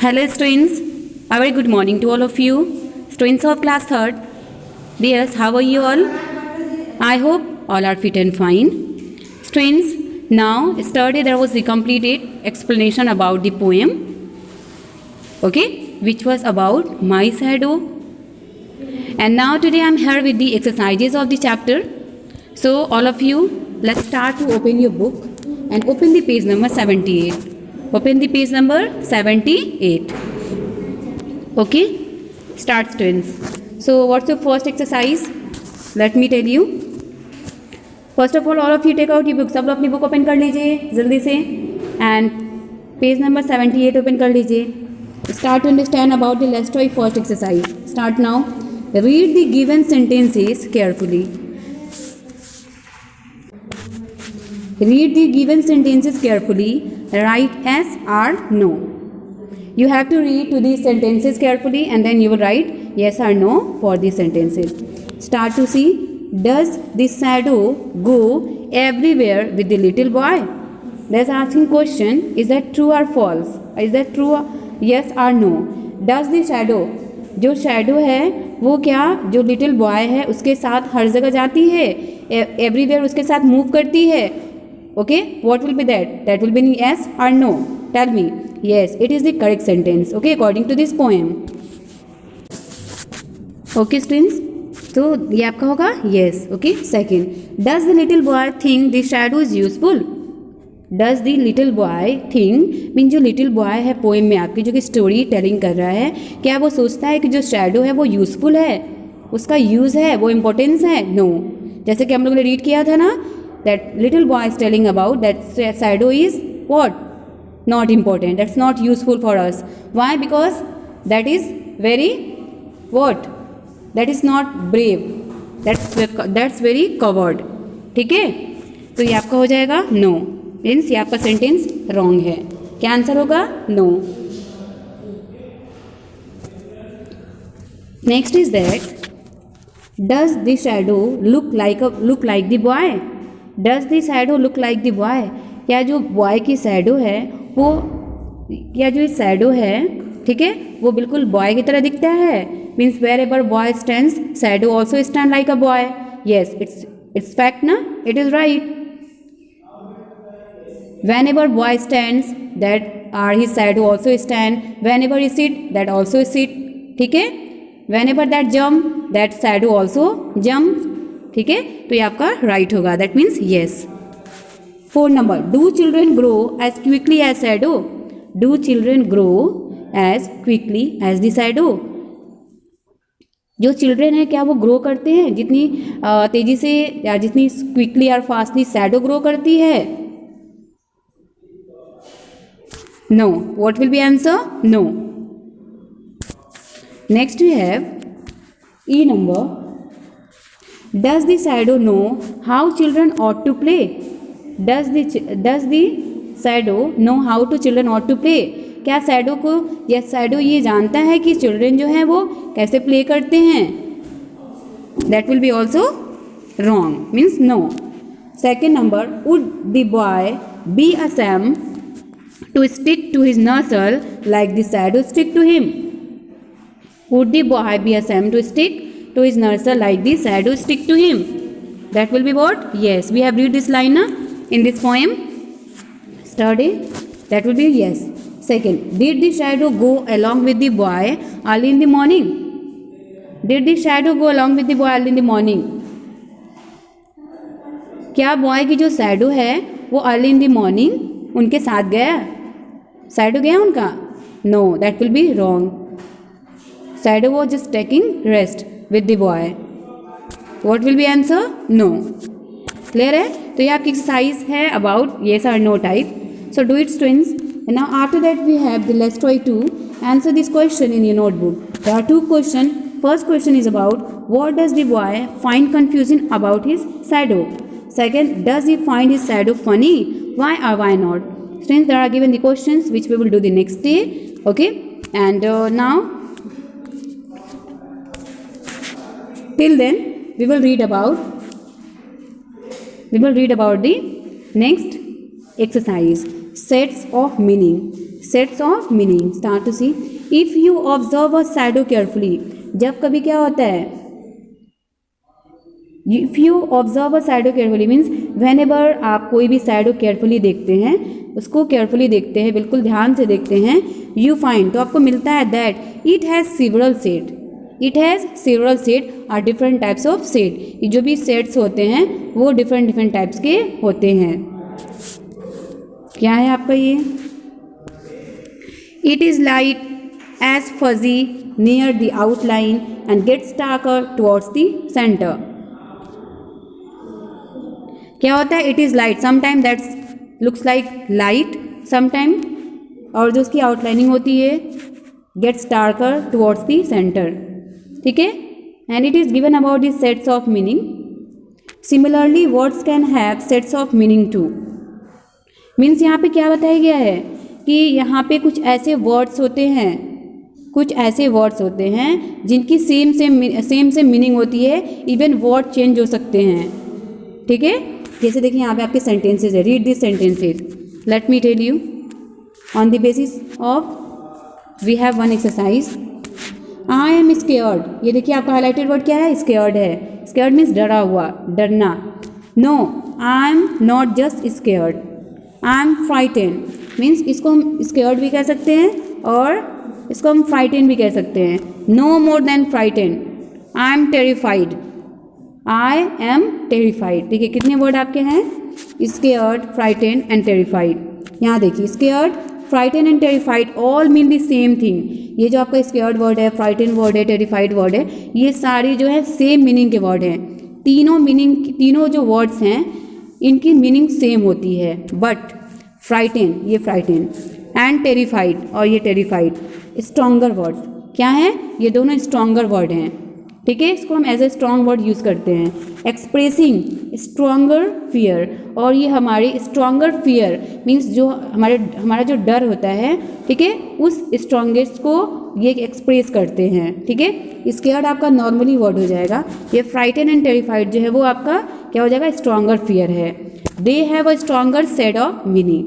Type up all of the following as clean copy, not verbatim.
Hello students, a very good morning to all of you. Students of class 3rd. Dears, how are you all? I hope all are fit and fine. Students, now yesterday there was the completed explanation about the poem, okay, which was about my shadow. And now today I am here with the exercises of the chapter. So all of you, let's start to open your book and open the page number 78. Open the page number 78. Okay, start students. So what's your first exercise? Let me tell you. First of all of you take out your book. सब लोग अपनी book open कर लीजिए जल्दी से and page number 78 open कर लीजिए. Start to understand about the Lestoy first exercise. Start now. Read the given sentences carefully. Read the given sentences carefully. Write yes or no. You have to read to these sentences carefully and then you will write yes or no for these sentences. Start to see. Does the shadow go everywhere with the little boy? Let's asking question. Is that true or false? Is that true? Yes or no? Does the shadow, जो shadow है वो क्या जो little boy है उसके साथ हर जगह जाती है, everywhere उसके साथ move करती है. Okay, what will be that? That will be yes or no? Tell me. Yes, it is the correct sentence. Okay, according to this poem. Okay, students. तो ये आपका होगा yes. Okay, second. Does the little boy think the shadow is useful? Does the little boy think mean जो little boy है poem में आपकी जो कि स्टोरी टेलिंग कर रहा है, क्या वो सोचता है कि जो शैडो है वो यूजफुल है, उसका यूज़ है, वो इम्पोर्टेंस है? नो. जैसे कि हम लोगों ने रीड किया था ना, that little boy is telling about that shadow is what? Not important. That's not useful for us. Why? Because that is very what? That is not brave. That's very coward. ठीक है, तो ये आपका हो जाएगा no. मीन्स ये आपका sentence wrong है. क्या आंसर होगा? No. Next is that does the shadow look like the boy? Does the shadow look like the boy? क्या जो बॉय की शैडो है वो, क्या जो शैडो है ठीक है वो बिल्कुल बॉय की तरह दिखता है? Means wherever boy stands shadow also stand like a boy. Yes, it's fact ना, it is right. Whenever boy stands, that are his shadow also stand. Whenever he sit, that also sit. ठीक है. Whenever that jump, that shadow also jump. ठीक है, तो ये आपका right होगा. That means yes. 4 number. Do children grow as quickly as shadow? Do children grow as quickly as the shadow? जो children है क्या वो ग्रो करते हैं जितनी तेजी से या जितनी क्विकली और फास्टली शैडो ग्रो करती है? No. What will be answer? No. Next we have E number. Does the shadow know how children ought to play? Does the shadow know how to children ought to play? क्या shadow को या shadow ये जानता है कि children जो हैं वो कैसे प्ले करते हैं? That will be also wrong. Means no. Second number. Would the boy be ashamed to stick to his nursery like the shadow stick to him? Would the boy be ashamed to stick to his nursery like the shadow stick to him? That will be what? Yes, we have read this line na, in this poem. Study. That will be yes. Second, did the shadow go along with the boy early in the morning? Did the shadow go along with the boy early in the morning? क्या boy की जो shadow है वो early in the morning उनके साथ गया? Shadow गया उनका? No, that will be wrong. Shadow was just taking rest with the boy. What will be answer? No. Clear है? तो ये आपकी एक्सरसाइज है अबाउट येस और no type. So do it students. And now after that we have the Lestoy 2. Answer this question in your notebook. There are 2 questions. First question is about what does the boy find confusing about his shadow? Second, does he find his shadow funny? Why or why not? Students, there are given the questions which we will do the next day. Okay, and now till then we will read about the next exercise. Sets of meaning, sets of meaning, start to see. If you observe a shadow carefully, जब कभी क्या होता है, if you observe a shadow carefully means whenever आप कोई भी shadow carefully देखते हैं, उसको केयरफुली देखते हैं, बिल्कुल ध्यान से देखते हैं, यू फाइंड, तो आपको मिलता है that it has several set, it has several set are different types of set, ये जो भी सेट्स होते हैं वो डिफरेंट डिफरेंट टाइप्स के होते हैं। क्या है आपका ये, it is light as fuzzy near the outline and gets darker towards the center. क्या होता है, it is light, sometime that's looks like light, sometime, और जो उसकी आउटलाइनिंग होती है gets darker towards the center, ठीक है। And it is given about the sets of meaning. Similarly words can have sets of meaning too, means यहाँ पे क्या बताया गया है कि यहाँ पे कुछ ऐसे वर्ड्स होते हैं, कुछ ऐसे वर्ड्स होते हैं जिनकी सेम सेम मीनिंग होती है, इवन वर्ड चेंज हो सकते हैं, ठीक है। जैसे देखिए यहाँ पे आपके सेंटेंसेज है, read this sentences, let me tell you on the basis of we have one exercise. I am scared, ये देखिए आपका हाईलाइटेड वर्ड क्या है, स्केयर्ड है, स्केयर्ड मीन्स डरा हुआ, डरना। No I am not just scared, I am frightened, means इसको हम स्केयर्ड भी कह सकते हैं और इसको हम फ्राइटेंड भी कह सकते हैं। No more than frightened, I am terrified, I am terrified, ठीक है। कितने वर्ड आपके हैं, स्केयर्ड, फ्राइटेंड एंड टेरिफाइड। यहाँ देखिए scared, frightened and terrified all mean the same thing. ये जो आपका स्केयर्ड वर्ड है, फ्राइटेंड वर्ड है, टेरिफाइड वर्ड है, ये सारी जो है सेम मीनिंग के वर्ड हैं। तीनों जो वर्ड्स हैं इनकी मीनिंग सेम होती है, बट फ्राइटेंड, ये फ्राइटेंड, एंड टेरिफाइड, और ये टेरिफाइड स्ट्रॉन्गर वर्ड्स क्या हैं, ये दोनों स्ट्रॉन्गर वर्ड हैं, ठीक है। इसको हम as a strong word use करते हैं, एक्सप्रेसिंग स्ट्रॉन्गर फियर, और ये हमारे स्ट्रॉन्गर फियर मीन्स जो हमारा जो डर होता है, ठीक है, उस स्ट्रॉन्गेस्ट को ये एक्सप्रेस करते हैं, ठीक है। स्केयर्ड आपका नॉर्मली वर्ड हो जाएगा, ये फ्राइटेन एंड टेरिफाइड जो है वो आपका क्या हो जाएगा, स्ट्रॉन्गर फियर है। They have a stronger set of meaning,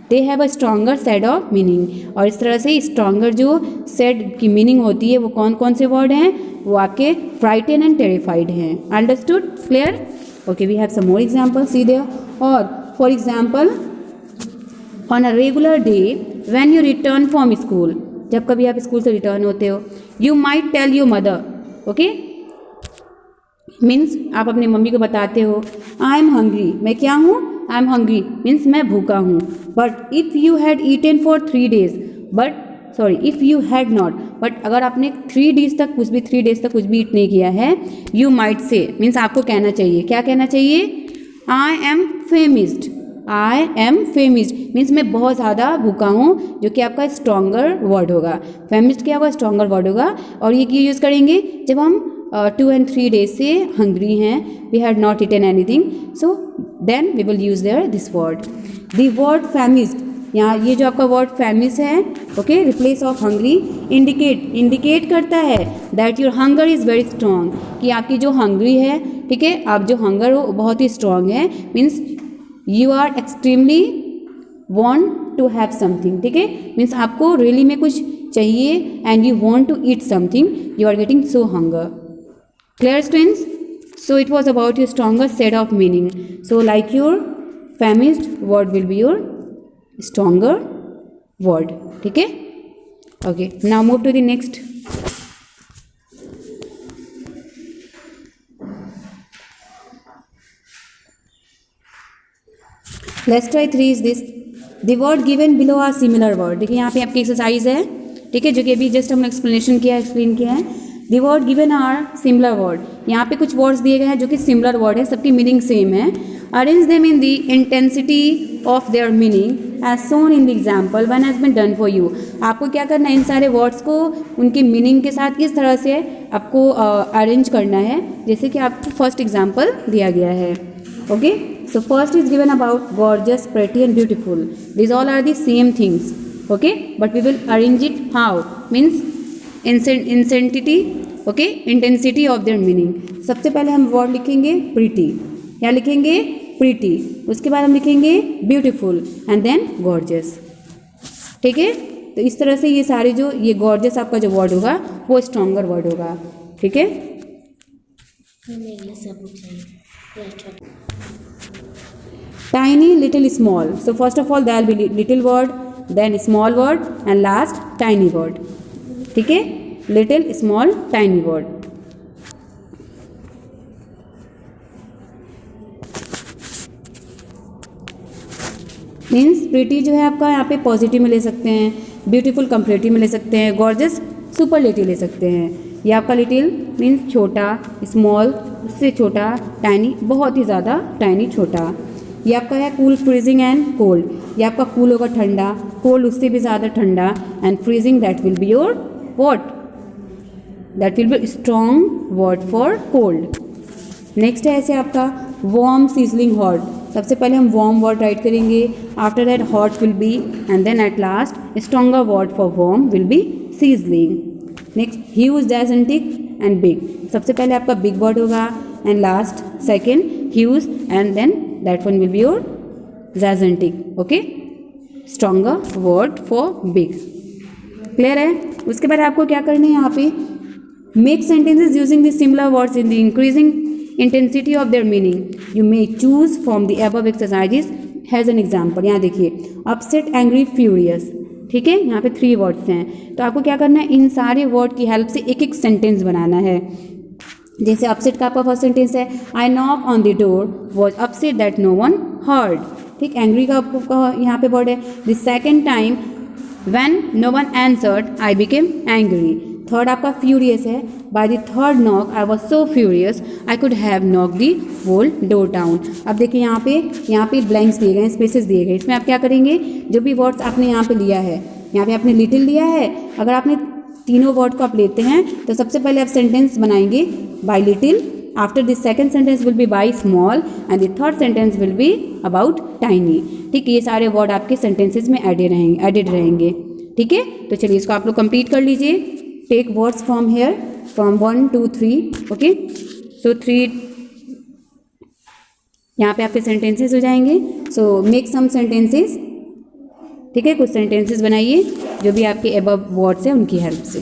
they have a stronger set of meaning, और इस तरह से स्ट्रॉन्गर जो सेट की मीनिंग होती है वो कौन कौन से वर्ड हैं, वो आपके फ्राइटेन एंड टेरिफाइड हैं। Understood, clear, okay. We have some more example, see there. और for example, on a regular day when you return from school, जब कभी आप स्कूल से रिटर्न होते हो, you might tell your mother, okay, means आप अपने मम्मी को बताते हो आई एम हंग्री, मैं क्या हूँ, आई एम हंग्री मीन्स मैं भूखा हूँ। But if you had eaten for 3 days, if you had not, but अगर आपने 3 days तक कुछ भी ईट नहीं किया है, यू माइट से मीन्स आपको कहना चाहिए, क्या कहना चाहिए, I am famished, I am famished means मैं बहुत ज़्यादा भूखा हूँ, जो कि आपका स्ट्रॉन्गर वर्ड होगा। फेमिस्ड क्या होगा, स्ट्रॉन्गर वर्ड होगा। और ये क्यों यूज़ करेंगे, जब हम 2 and 3 days से हंग्री हैं, we had not eaten anything, so then we will use there this word. The word famished, यहाँ ये जो आपका वर्ड फेमिस है, okay, replace of hungry, indicate करता है that your hunger is very strong, कि आपकी जो हंग्री है, ठीक है, आप जो हंगर हो बहुत ही स्ट्रॉन्ग है, means you are extremely want to have something, ठीक है, मीन्स आपको रियली में कुछ चाहिए and you want to eat something, you are getting so hunger. Clear students? So it was about your stronger set of meaning. So like your famished word will be your stronger word. ठीक है? Okay. Now move to the next. Let's try 3 is this. The word given below are similar word. देखिए यहाँ पे आपकी exercise है, ठीक है, जो कि अभी जस्ट हमने एक्सप्लेन किया है। The word given are similar word, यहाँ पे कुछ वर्ड्स दिए गए हैं जो कि सिमिलर वर्ड है, सबकी मीनिंग सेम है। Arrange them in the intensity of their meaning as shown in the example when has been done for you. आपको क्या करना है, इन सारे वर्ड्स को उनकी मीनिंग के साथ इस तरह से आपको अरेंज करना है, जैसे कि आपको फर्स्ट एग्जाम्पल दिया गया है। Okay, so first is given about gorgeous, pretty and beautiful, this all are the same things, okay, but we will arrange it how, means intensity of their meaning. सबसे पहले हम वर्ड लिखेंगे pretty, क्या लिखेंगे, pretty, उसके बाद हम लिखेंगे ब्यूटीफुल एंड देन गॉर्जियस। ठीक है, तो इस तरह से ये सारे जो ये गॉर्जियस आपका जो वर्ड होगा वो स्ट्रॉन्गर वर्ड होगा। ठीक है, tiny, little, small. So first of all there will be little word, then small word and last tiny word. ठीक है, little, small, tiny word. Means pretty जो है आपका यहाँ पे पॉजिटिव में ले सकते हैं, ब्यूटीफुल कंपैरेटिव में ले सकते हैं, गॉर्जियस सुपरलेटिव ले सकते हैं। ये आपका लिटिल मीन्स छोटा, स्मॉल उससे छोटा, टाइनी बहुत ही ज़्यादा टाइनी छोटा। ये आपका है कूल, फ्रीजिंग एंड कोल्ड। ये आपका कूल होगा ठंडा, कोल्ड उससे भी ज़्यादा ठंडा, and freezing that will be your what, that will be strong word for cold. Next है ऐसे आपका वार्म, सीजलिंग, हॉट। सबसे पहले हम वार्म वर्ड राइट करेंगे, after that hot will be, and then at last stronger word for warm will be sizzling. Next huge, gigantic and big. सबसे पहले आपका बिग वर्ड होगा and last second huge and then that one will be your जायजेंटिक। Okay, stronger word for big. Clear है? उसके बाद आपको क्या करना है, यहाँ पे make sentences using the similar words in the increasing intensity of their meaning. You may choose from the above exercises as an example. यहाँ देखिए upset, angry, furious. ठीक है, यहाँ पे 3 वर्ड्स हैं, तो आपको क्या करना है, इन सारे वर्ड की हेल्प से एक एक सेंटेंस बनाना है। जैसे अपसेट का आपका फर्स्ट सेंटेंस है, I knock on the door was upset that no one heard. ठीक, एंग्री का आपका यहाँ पे वर्ड है, the second time when no one answered I became angry. Third आपका फ्यूरियस है, by the third knock I was so furious I could have knock the whole door down. अब देखिए यहाँ पे ब्लैंक्स दिए गए हैं, स्पेसेस दिए गए, इसमें आप क्या करेंगे, जो भी वर्ड्स आपने यहाँ पे लिया है, यहाँ पे आपने लिटिल लिया है, अगर आपने तीनों वर्ड को आप लेते हैं तो सबसे पहले आप सेंटेंस बनाएंगे bye little, after this second sentence will be by small and the third sentence will be about tiny. ठीक, ये सारे वर्ड आपके सेंटेंसेज में एडेड रहेंगे। ठीक है, तो चलिए इसको आप लोग कंप्लीट कर लीजिए। Take words from here, from 1 2 3। Okay, so 3 यहाँ पे आपके सेंटेंसेस हो जाएंगे। So make some sentences. ठीक है, कुछ सेंटेंसेस बनाइए जो भी आपके अबव वर्ड्स हैं उनकी हेल्प से।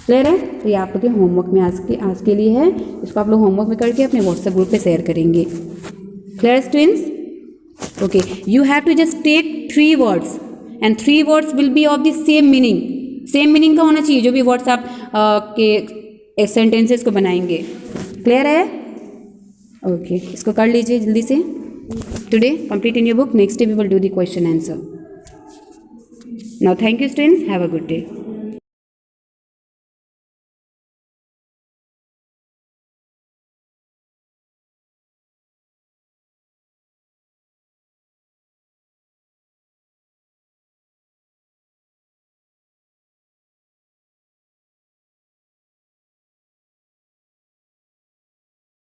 क्लियर है? तो ये आप लोग के होमवर्क में आज के लिए है, इसको आप लोग होमवर्क में करके अपने व्हाट्सएप ग्रुप पे शेयर करेंगे। Clear students? Okay, you have to just take 3 words and 3 words will be of the same meaning. Same meaning का होना चाहिए जो भी वर्ड्स आप के सेंटेंसेस को बनाएंगे। क्लियर है? ओके, इसको कर लीजिए जल्दी से। Today complete in your book, next day we will do the question answer. Now thank you students, have a good day.